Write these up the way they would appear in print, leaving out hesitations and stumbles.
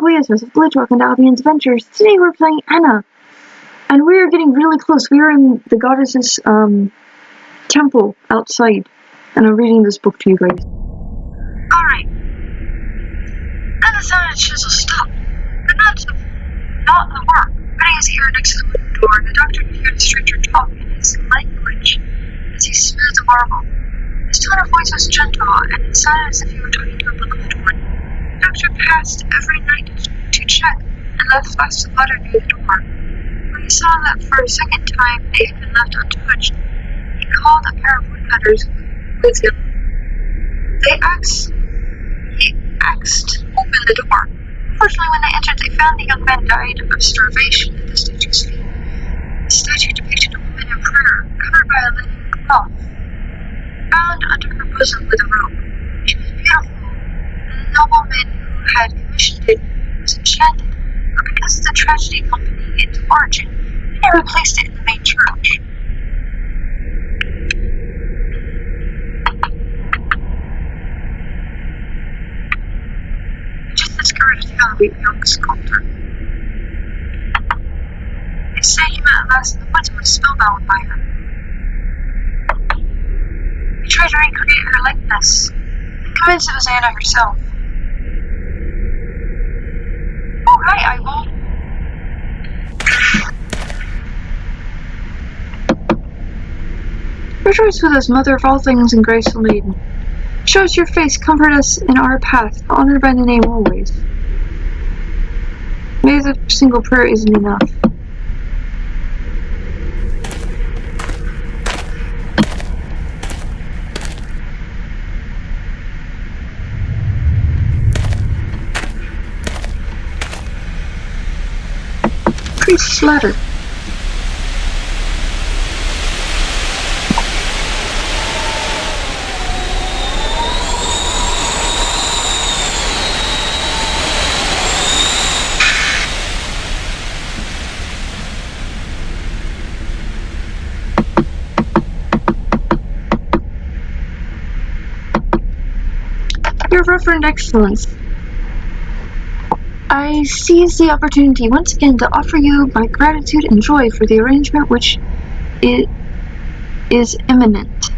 buenos días, Blitchwork and Albion's Adventures. Today we're playing Anna. And we're getting really close. We are in the goddess's temple outside. And I'm reading this book to you guys. Alright. Then the sound and chisel stopped. But not the work. Putting his ear next to the wooden door, the doctor could hear the stranger talk in his language as he smoothed the marble. His tone of voice was gentle, and it sounded as if he were talking to a book of one. The doctor passed every night to check, and left flasks of water near the door. When he saw that for a second time they had been left untouched, he called a pair of woodcutters with him. He axed open the door. Unfortunately, when they entered, they found the young man died of starvation at the statue's feet. The statue depicted a woman in prayer, covered by a linen cloth, bound under her bosom with a rope. She was beautiful, and the nobleman who had commissioned it was enchanted, but because of the tragedy accompanying its origin, he never placed it in the main church. Discouraged young sculptor. They say he met at last in the woods and was spellbound by her. He tried to recreate her likeness, and convinced it was Anna herself. Oh, hi, Eyeball. Rejoice with us, Mother of all things and graceful maiden. Show us your face, comfort us in our path, honored by the name always. Maybe the single prayer isn't enough. Priest's ladder. Your Reverend Excellence, I seize the opportunity once again to offer you my gratitude and joy for the arrangement which is imminent.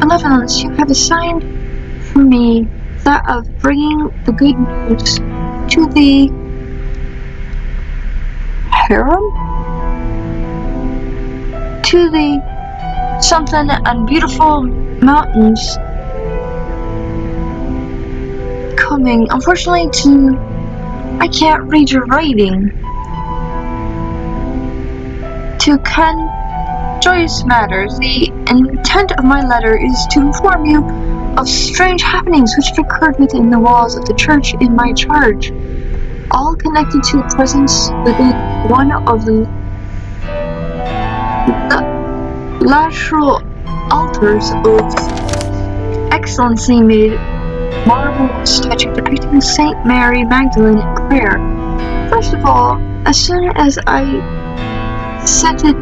Benevolence, you have assigned for me that of bringing the good news to the harem? To the something and beautiful mountains coming. Unfortunately, I can't read your writing. To Ken Joyce Matters, the intent of my letter is to inform you of strange happenings which have occurred within the walls of the church in my charge, all connected to the presence within one of the lateral altars of excellency made marble statue depicting Saint Mary Magdalene in prayer. First of all, as soon as I set it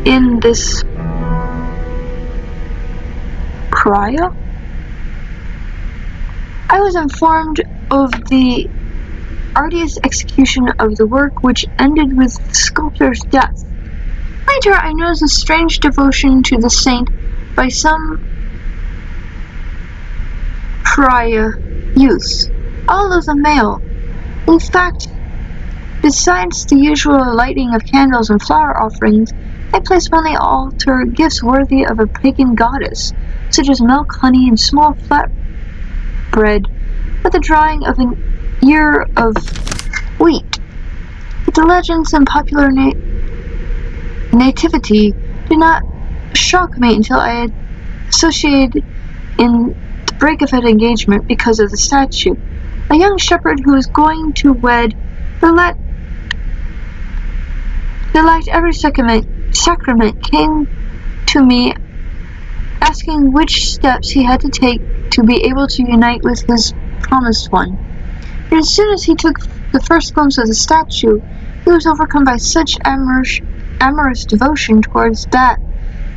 in this prior, I was informed of the arduous execution of the work which ended with the sculptor's death. Later, I noticed a strange devotion to the saint by some prior youths, all of them male. In fact, besides the usual lighting of candles and flower offerings, they placed on the altar gifts worthy of a pagan goddess, such as milk, honey, and small flat bread, with the drawing of an ear of wheat. But the legends and popular nativity did not shock me until I had associated in the break of an engagement because of the statue. A young shepherd who was going to wed the light every sacrament came to me asking which steps he had to take to be able to unite with his promised one. And as soon as he took the first glimpse of the statue, he was overcome by such amorous devotion towards that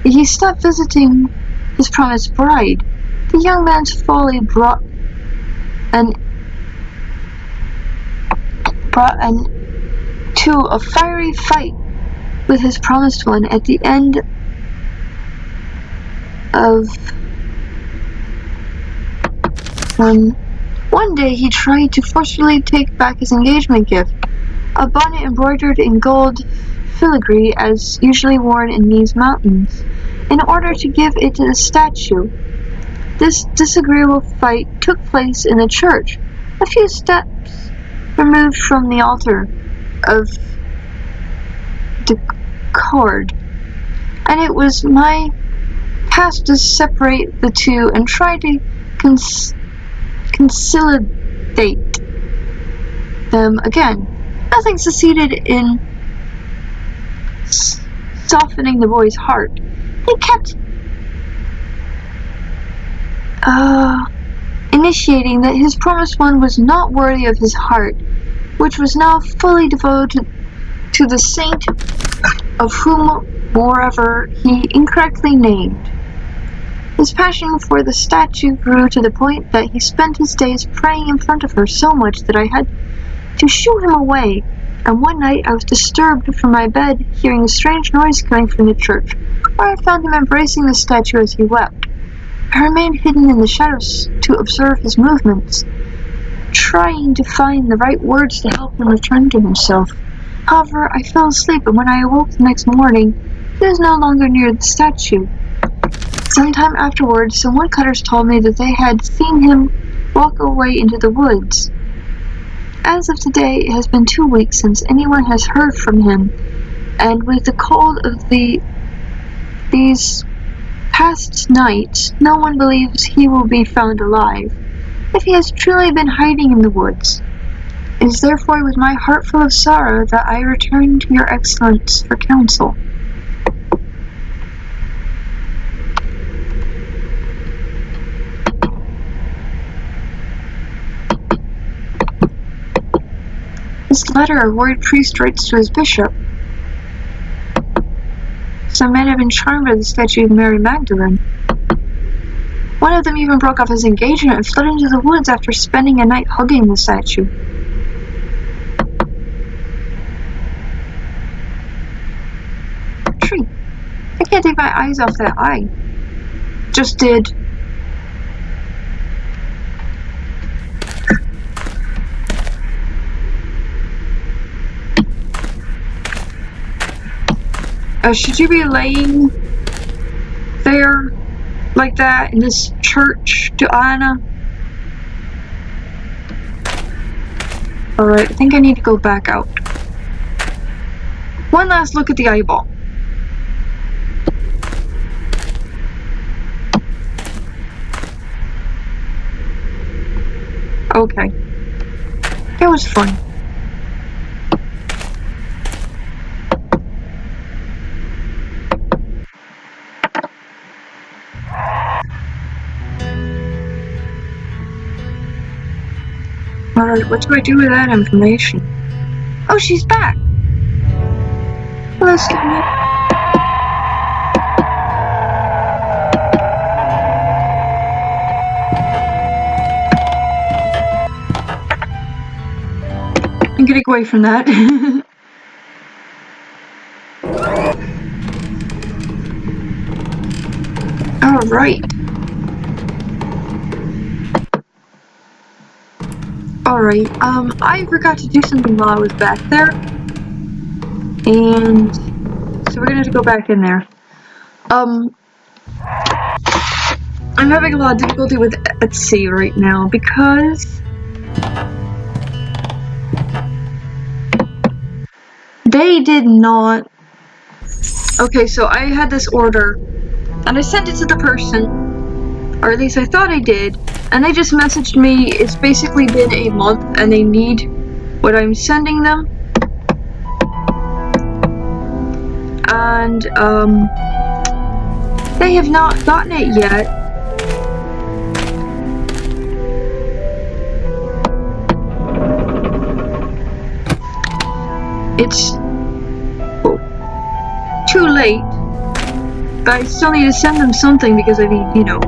he stopped visiting his promised bride. The young man's folly brought an brought to a fiery fight with his promised one at the end of one day he tried to forcefully take back his engagement gift, a bonnet embroidered in gold filigree as usually worn in these mountains, in order to give it to the statue. This disagreeable fight took place in the church, a few steps removed from the altar of discord, and it was my task to separate the two and try to conciliate them again. Nothing succeeded in softening the boy's heart. They kept initiating that his promised one was not worthy of his heart, which was now fully devoted to the saint of whom, moreover, he incorrectly named. His passion for the statue grew to the point that he spent his days praying in front of her so much that I had to shoo him away, and one night I was disturbed from my bed hearing a strange noise coming from the church, where I found him embracing the statue as he wept. I remained hidden in the shadows to observe his movements, trying to find the right words to help him return to himself. However, I fell asleep, and when I awoke the next morning, he was no longer near the statue. Sometime afterwards, some woodcutters told me that they had seen him walk away into the woods. As of today, it has been 2 weeks since anyone has heard from him, and with the cold of these past nights, no one believes he will be found alive, if he has truly been hiding in the woods. It is therefore with my heart full of sorrow that I return to your excellence for counsel. This letter a worried priest writes to his bishop. Some men have been charmed by the statue of Mary Magdalene. One of them even broke off his engagement and fled into the woods after spending a night hugging the statue. Tree. I can't take my eyes off that eye. Just did. Should you be laying there like that in this church, Joanna? Alright, I think I need to go back out. One last look at the eyeball. Okay. That was fun. Alright, what do I do with that information? Oh, she's back! Hello, Stanley. I'm getting away from that. Alright. Alright, I forgot to do something while I was back there. And so we're gonna have to go back in there. I'm having a lot of difficulty with Etsy right now because they did not. Okay, so I had this order and I sent it to the person, or at least I thought I did, and they just messaged me. It's basically been a month and they need what I'm sending them. And they have not gotten it yet. It's too late, but I still need to send them something because I mean, you know,